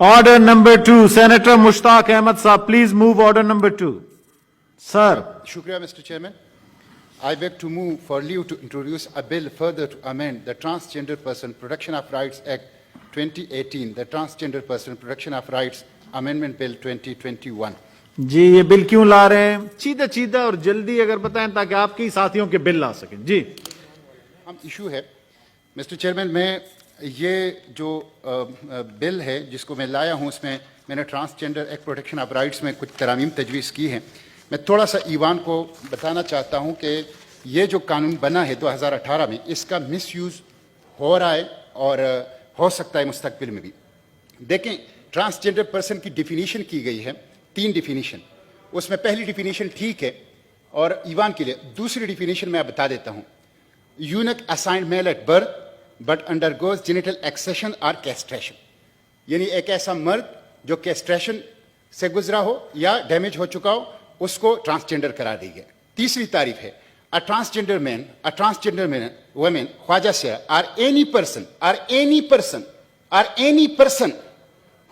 Order number 2, Senator Mushtaq Ahmed Saab, please move order number 2. Sir. Shukriya, Mr. Chairman. I beg to move for leave to introduce a bill further to amend the Transgender Person Protection of Rights Act 2018, the Transgender Person Protection of Rights Amendment Bill 2021. جی یہ بل کیوں لا رہے ہیں؟ چیدہ چیدہ اور جلدی اگر بتائیں تاکہ آپ کی ساتھیوں کے بل لا سکیں. جی ہم ایشو ہے مسٹر چیئرمین، میں یہ جو بل ہے جس کو میں لایا ہوں، اس میں نے transgender act protection of rights میں کچھ ترامیم تجویز کی ہیں. میں تھوڑا سا ایوان کو بتانا چاہتا ہوں کہ یہ جو قانون بنا ہے 2018 میں، اس کا مس یوز ہو رہا ہے اور ہو سکتا ہے مستقبل میں بھی. دیکھیں، ٹرانسجینڈر پرسن کی ڈیفینیشن کی گئی ہے، 3 ڈیفینیشن. اس میں پہلی ڈیفینیشن ٹھیک ہے اور ایوان کے لیے. دوسری ڈیفینیشن میں بتا دیتا ہوں: unique assigned male at birth but undergoes genital excision اور کیسٹریشن، یعنی ایک ایسا مرد جو کیسٹریشن سے گزرا ہو یا ڈیمیج ہو چکا ہو، اس کو ٹرانسجینڈر قرار دی گئی. تیسری تعریف ہے: a transgender man, women, خواجہ سے or any person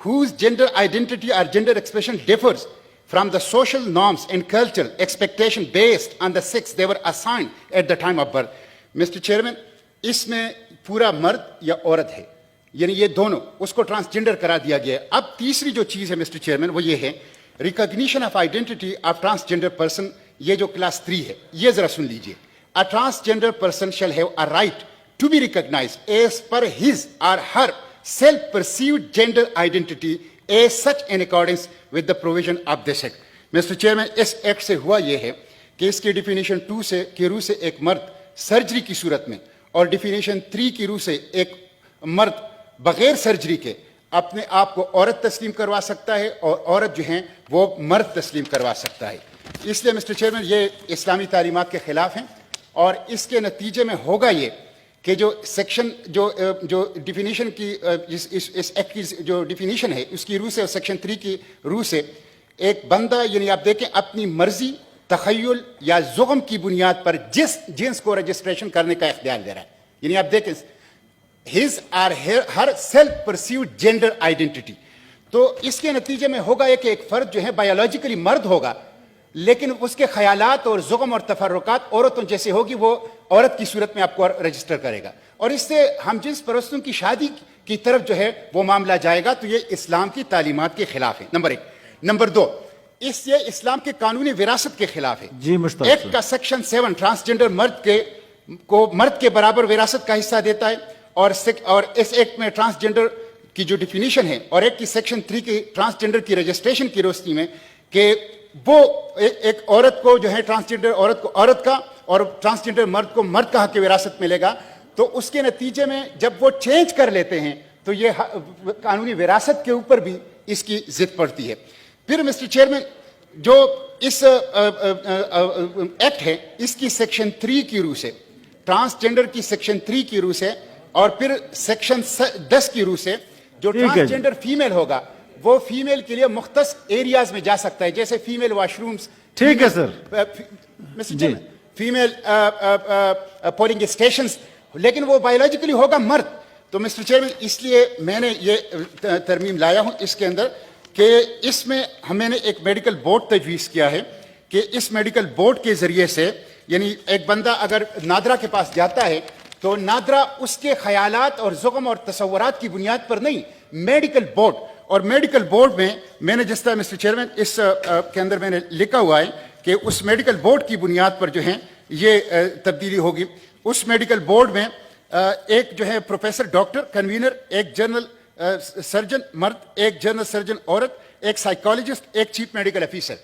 whose gender identity or gender expression differs from the social norms and cultural expectation based on the sex they were assigned at the time of birth. Mr. Chairman, اس میں پورا مرد یا عورت ہے، یعنی یہ دونوں، اس کو ٹرانسجینڈر قرار دیا گیا ہے. اب تیسری جو چیز ہے مسٹر چیئرمین وہ یہ ہے: recognition of identity of transgender person. یہ جو کلاس 3 ہے، یہ ذرا سن لیجئے. A transgender person shall have a right to be recognized as per his or her self-perceived gender identity as such in accordance with the provision of this act. Mr. Chairman, اس act سے ہوا یہ ہے کہ اس کی definition 2 کی روح سے ایک مرد سرجری کی صورت میں، اور ڈیفینیشن 3 کی روح سے ایک مرد بغیر سرجری کے اپنے آپ کو عورت تسلیم کروا سکتا ہے، اور عورت جو ہیں وہ مرد تسلیم کروا سکتا ہے. اس لیے مسٹر چیئرمین یہ اسلامی تعلیمات کے خلاف ہیں، اور اس کے نتیجے میں ہوگا یہ کہ جو سیکشن جو ڈیفینیشن کی اس ایکٹ کی جو ڈیفینیشن ہے اس کی روح سے اور سیکشن 3 کی روح سے ایک بندہ، یعنی آپ دیکھیں، اپنی مرضی، تخیل یا زغم کی بنیاد پر جس جنس کو رجسٹریشن کرنے کا اختیار دے رہا ہے. یعنی آپ دیکھیں his or her self perceived gender identity. تو اس کے نتیجے میں ہوگا یہ کہ ایک فرد جو ہے بایولوجیکلی مرد ہوگا، لیکن اس کے خیالات اور زغم اور تفرقات عورتوں جیسے ہوگی، وہ عورت کی صورت میں آپ کو رجسٹر کرے گا، اور اس سے ہم جنس پرستوں کی شادی کی طرف جو ہے وہ معاملہ جائے گا. تو یہ اسلام کی تعلیمات کے خلاف ہے، نمبر 1. نمبر 2، اس سے اسلام کے قانونی وراثت کے خلاف ہے. جی ایکٹ کا سیکشن 7 ٹرانسجینڈر مرد کے برابر وراثت کا حصہ دیتا ہے، اور اس ایکٹ میں ٹرانسجینڈر کی جو ڈیفینیشن ہے اور ایکٹ کی سیکشن 3 کی ٹرانسجینڈر کی رجسٹریشن کی روشنی میں کہ وہ ایک عورت کو جو ہے ٹرانسجینڈر عورت کو عورت کا اور ٹرانسجینڈر مرد کو مرد کا حق وراثت ملے گا. تو اس کے نتیجے میں جب وہ چینج کر لیتے ہیں تو یہ قانونی وراثت کے اوپر بھی اس کی ضد پڑتی ہے. پھر مسٹر چیئرمین، جو اس ایکٹ ہے اس کی سیکشن 3 کی روح سے، ٹرانسجینڈر کی سیکشن 3 کی روح سے، اور پھر سیکشن 10 کی روح سے، جو ٹرانسجینڈر فیمیل ہوگا وہ فیمیل کے لیے مختص ایریاز میں جا سکتا ہے، جیسے فیمیل واش رومز. ٹھیک ہے سر. فیمیل پولنگ اسٹیشنز، لیکن وہ بایولوجیکلی ہوگا مرد. تو مسٹر چیئرمین، اس لیے میں نے یہ ترمیم لایا ہوں اس کے اندر کہ اس میں ہمیں نے ایک میڈیکل بورڈ تجویز کیا ہے کہ اس میڈیکل بورڈ کے ذریعے سے، یعنی ایک بندہ اگر نادرا کے پاس جاتا ہے تو نادرا اس کے خیالات اور زغم اور تصورات کی بنیاد پر نہیں، میڈیکل بورڈ. اور میڈیکل بورڈ میں نے جس طرح مسٹر چیئرمین اس کے اندر میں نے لکھا ہوا ہے کہ اس میڈیکل بورڈ کی بنیاد پر جو ہے یہ تبدیلی ہوگی. اس میڈیکل بورڈ میں ایک جو ہے پروفیسر ڈاکٹر کنوینر، ایک جنرل سرجن مرد، ایک جنرل سرجن عورت، ایک سائیکالوجسٹ، ایک چیف میڈیکل آفیسر.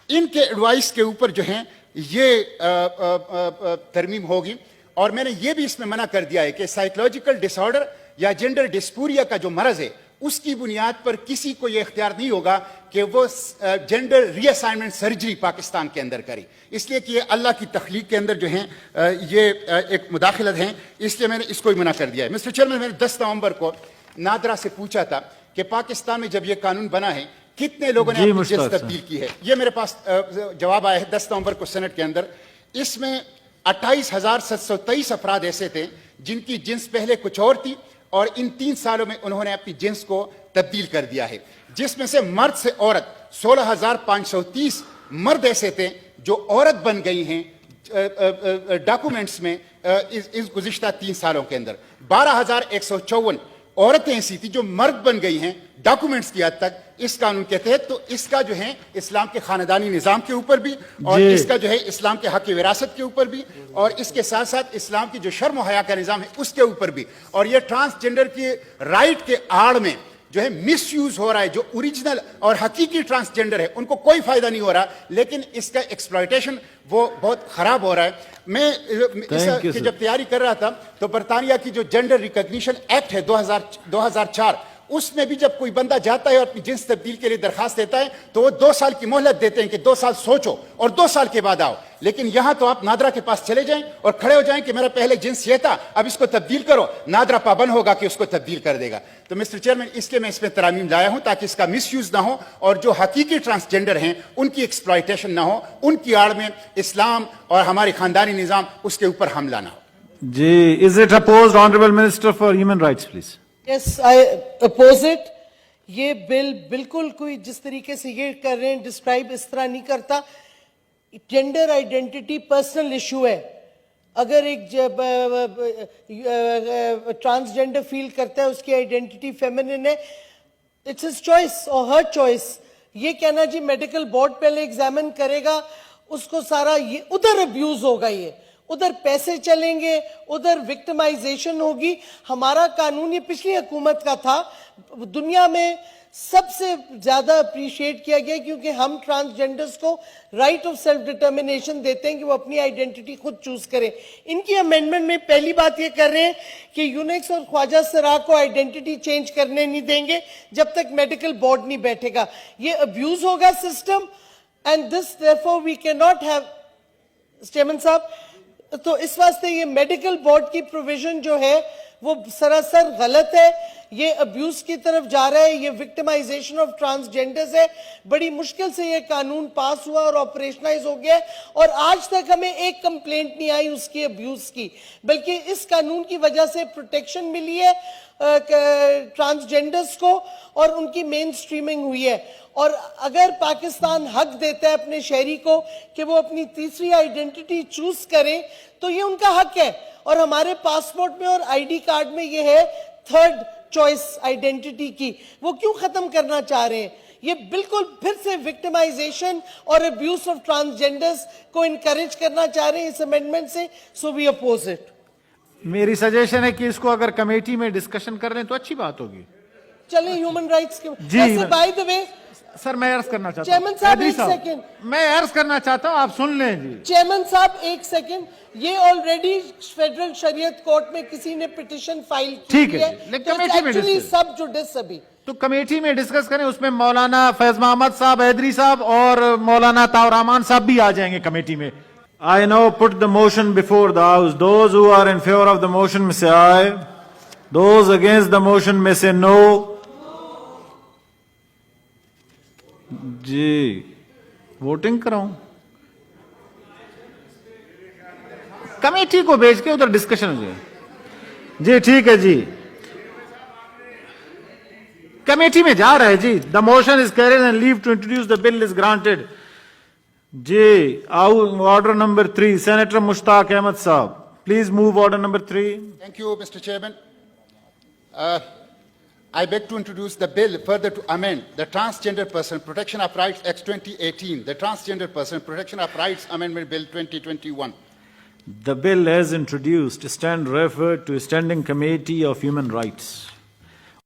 ان کے ایڈوائس کے اوپر جو ہیں یہ ترمیم ہوگی. اور میں نے یہ بھی اس میں منع کر دیا ہے کہ سائیکولوجیکل ڈس آرڈر یا جینڈر ڈسپوریا کا جو مرض ہے اس کی بنیاد پر کسی کو یہ اختیار نہیں ہوگا کہ وہ جینڈر ری اسائنمنٹ سرجری پاکستان کے اندر کرے، اس لیے کہ یہ اللہ کی تخلیق کے اندر جو ہیں یہ ایک مداخلت ہیں. اس لیے میں نے اس کو ہی منع کر دیا ہے. مسٹر چیئرمین، میں نے 10 نومبر کو نادرا سے پوچھا تھا کہ پاکستان میں جب یہ قانون بنا ہے کتنے لوگوں نے اپنی جنس تبدیل کی ہے. یہ میرے پاس جواب آیا ہے 10 نومبر کو سینٹ کے اندر. اس میں 28,723 افراد ایسے تھے جن کی جنس پہلے کچھ اور تھی، اور ان 3 سالوں میں انہوں نے اپنی جنس کو تبدیل کر دیا ہے، جس میں سے مرد سے عورت 16,530 مرد ایسے تھے جو عورت بن گئی ہیں ڈاکومنٹس میں اس گزشتہ 3 سالوں کے اندر. 12,154 عورتیں ایسی تھی جو مرد بن گئی ہیں ڈاکومنٹس کی حد تک اس قانون کے تحت. تو اس کا جو ہے اسلام کے خاندانی نظام کے اوپر بھی اور اس کا جو ہے اسلام کے حق وراثت کے اوپر بھی اور اس کے ساتھ ساتھ اسلام کی جو شرم و حیا کا نظام ہے اس کے اوپر بھی. اور یہ ٹرانسجنڈر کی رائٹ کے آڑ میں جو ہے مس یوز ہو رہا ہے. جو اوریجنل اور حقیقی ٹرانسجنڈر ہے ان کو کوئی فائدہ نہیں ہو رہا، لیکن اس کا ایکسپلائٹیشن وہ بہت خراب ہو رہا ہے. میں جب تیاری کر رہا تھا تو برطانیہ کی جو جینڈر ریکگنیشن ایکٹ ہے 2004 اس میں بھی جب کوئی بندہ جاتا ہے اور اپنی جنس تبدیل کے لیے درخواست دیتا ہے تو وہ 2 سال کی مہلت دیتے ہیں کہ 2 سال سوچو اور 2 سال کے بعد آؤ. لیکن یہاں تو آپ نادرا کے پاس چلے جائیں اور کھڑے ہو جائیں کہ میرا پہلے جنس یہ تھا اب اس کو تبدیل کرو. نادرا پابند ہوگا کہ اس کو تبدیل کر دے گا. تو مسٹر چیئرمین اس لیے میں اس میں ترامیم لایا ہوں تاکہ اس کا مس یوز نہ ہو اور جو حقیقی ٹرانسجنڈر ہیں ان کی ایکسپلائٹیشن نہ ہو، ان کی آڑ میں اسلام اور ہماری خاندانی نظام اس کے اوپر حملہ نہ ہو. جی is it opposed honourable minister for human rights please. Yes I oppose it. یہ بل بالکل کوئی جس طریقے سے یہ کر رہے ہیں ڈسکرائب اس طرح نہیں کرتا. جینڈر آئیڈینٹی پرسنل ایشو ہے. اگر ایک ٹرانسجینڈر فیل کرتا ہے اس کی آئیڈینٹی فیمنن ہے اٹس ہز چوائس اور ہر چوائس. یہ کہنا جی میڈیکل بورڈ پہلے ایگزامن کرے گا اس کو سارا یہ ادھر ابیوز ہوگا. یہ ادھر پیسے چلیں گے، ادھر وکٹمائزیشن ہوگی. ہمارا قانون یہ پچھلی حکومت کا تھا، دنیا میں سب سے زیادہ اپریشیٹ کیا گیا کیونکہ ہم ٹرانسجینڈرز کو رائٹ آف سیلف ڈٹرمنیشن دیتے ہیں کہ وہ اپنی آئیڈینٹی خود چوز کریں. ان کی امینڈمنٹ میں پہلی بات یہ کر رہے ہیں کہ یونیکس اور خواجہ سرا کو آئیڈینٹی چینج کرنے نہیں دیں گے جب تک میڈیکل بورڈ نہیں بیٹھے گا. یہ ابیوز ہوگا system and this therefore we cannot have chairman صاحب. تو اس واسطے یہ میڈیکل بورڈ کی پروویژن جو ہے وہ سراسر غلط ہے. یہ ابیوز کی طرف جا رہا ہے، یہ وکٹمائزیشن آف ٹرانسجینڈرز ہے. بڑی مشکل سے یہ قانون پاس ہوا اور آپریشنائز ہو گیا اور آج تک ہمیں ایک کمپلینٹ نہیں آئی اس کی ابیوز کی، بلکہ اس قانون کی وجہ سے پروٹیکشن ملی ہے ٹرانسجینڈرز کو اور ان کی مین سٹریمنگ ہوئی ہے. اور اگر پاکستان حق دیتا ہے اپنے شہری کو کہ وہ اپنی تیسری آئیڈینٹی چوز کریں تو یہ ان کا حق ہے. اور ہمارے پاسپورٹ میں اور آئی ڈی کارڈ میں یہ ہے تھرڈ چوائس آئیڈینٹی کی. وہ کیوں ختم کرنا چاہ رہے ہیں؟ یہ بالکل پھر سے وکٹمائزیشن اور ابیوز آف ٹرانسجینڈرز کو انکریج کرنا چاہ رہے ہیں اس امینڈمنٹ سے. سو وی اپوز اٹ. میری سجیشن ہے کہ اس کو اگر کمیٹی میں ڈسکشن کر رہے ہیں تو اچھی بات ہوگی. چلیں ہیومن رائٹس کے جی بائی دا وے سر میں عرض کرنا چاہتا چیئرمین صاحب ایک ہوں سیکنڈ میں عرض کرنا چاہتا ہوں آپ سن لیں. جی چیئرمین صاحب ایک سیکنڈ. یہ آلریڈی فیڈرل شریعت کورٹ میں کسی نے پٹیشن فائل کی ہے ایکچولی سب جوڈس ابھی تو کمیٹی میں ڈسکس کریں. اس میں مولانا فیض محمد صاحب حیدری صاحب اور مولانا طاہر رحمان صاحب بھی آ جائیں گے کمیٹی میں. I now put the motion before the house. Those who are in favor of the motion may say aye. Those against the motion may say no. G voting کراؤں کمیٹی کو بھیج کے ادھر ڈسکشن ہو جائے. جی ٹھیک ہے جی committee میں جا رہا ہے. جی the motion is carried and leave to introduce the bill is granted. جی order number 3 senator Mushtaq Ahmed صاحب please move order number 3. Thank you, Mr. Chairman. I beg to introduce the bill further to amend the Transgender Person Protection of Rights Act 2018, the Transgender Person Protection of Rights Amendment Bill 2021. The bill as introduced stand referred to Standing Committee of Human Rights.